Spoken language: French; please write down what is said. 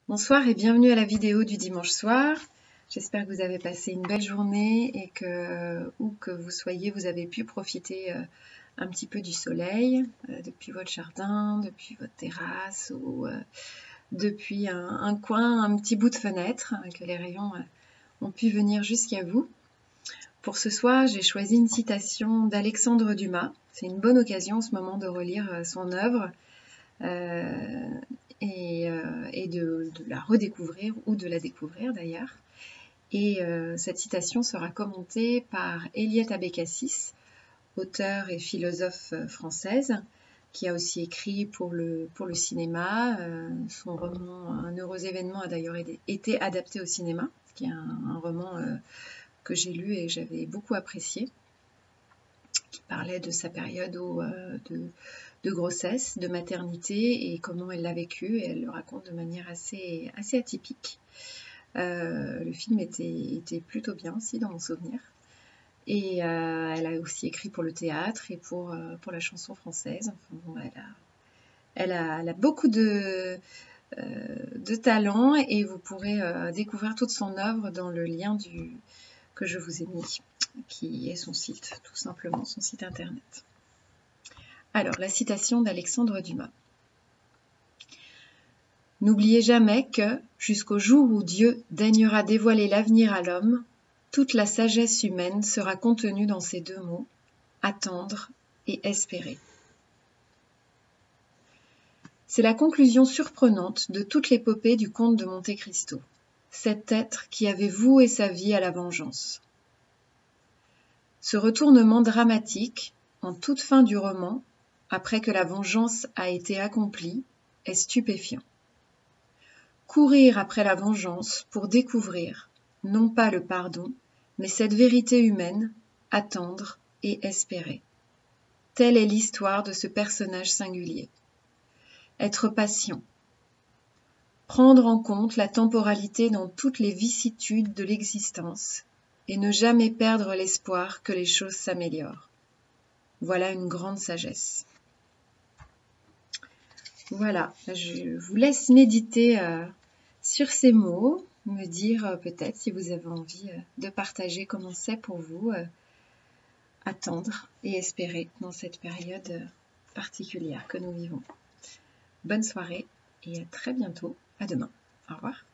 Bonsoir et bienvenue à la vidéo du dimanche soir. J'espère que vous avez passé une belle journée et que, où que vous soyez, vous avez pu profiter un petit peu du soleil depuis votre jardin, depuis votre terrasse ou depuis un coin, un petit bout de fenêtre, que les rayons ont pu venir jusqu'à vous. Pour ce soir, j'ai choisi une citation d'Alexandre Dumas. C'est une bonne occasion en ce moment de relire son œuvre. Et de la redécouvrir ou de la découvrir d'ailleurs. Et cette citation sera commentée par Eliette Abécassis, auteure et philosophe française, qui a aussi écrit pour le cinéma. Son roman Un heureux événement a d'ailleurs été adapté au cinéma, qui est un roman que j'ai lu et que j'avais beaucoup apprécié, qui parlait de sa période de grossesse, de maternité et comment elle l'a vécu, et elle le raconte de manière assez atypique. Le film était plutôt bien aussi dans mon souvenir. Et elle a aussi écrit pour le théâtre et pour la chanson française. Enfin, bon, elle a beaucoup de talent et vous pourrez découvrir toute son œuvre dans le lien que je vous ai mis, qui est son site, tout simplement, son site internet. Alors, la citation d'Alexandre Dumas. N'oubliez jamais que, jusqu'au jour où Dieu daignera dévoiler l'avenir à l'homme, toute la sagesse humaine sera contenue dans ces deux mots, attendre et espérer. C'est la conclusion surprenante de toute l'épopée du comte de Monte Cristo, cet être qui avait voué sa vie à la vengeance. Ce retournement dramatique, en toute fin du roman, après que la vengeance a été accomplie, est stupéfiant. Courir après la vengeance pour découvrir, non pas le pardon, mais cette vérité humaine, attendre et espérer. Telle est l'histoire de ce personnage singulier. Être patient. Prendre en compte la temporalité dans toutes les vicissitudes de l'existence et ne jamais perdre l'espoir que les choses s'améliorent. Voilà une grande sagesse. Voilà, je vous laisse méditer sur ces mots, me dire peut-être si vous avez envie de partager comment c'est pour vous attendre et espérer dans cette période particulière que nous vivons. Bonne soirée et à très bientôt, à demain. Au revoir.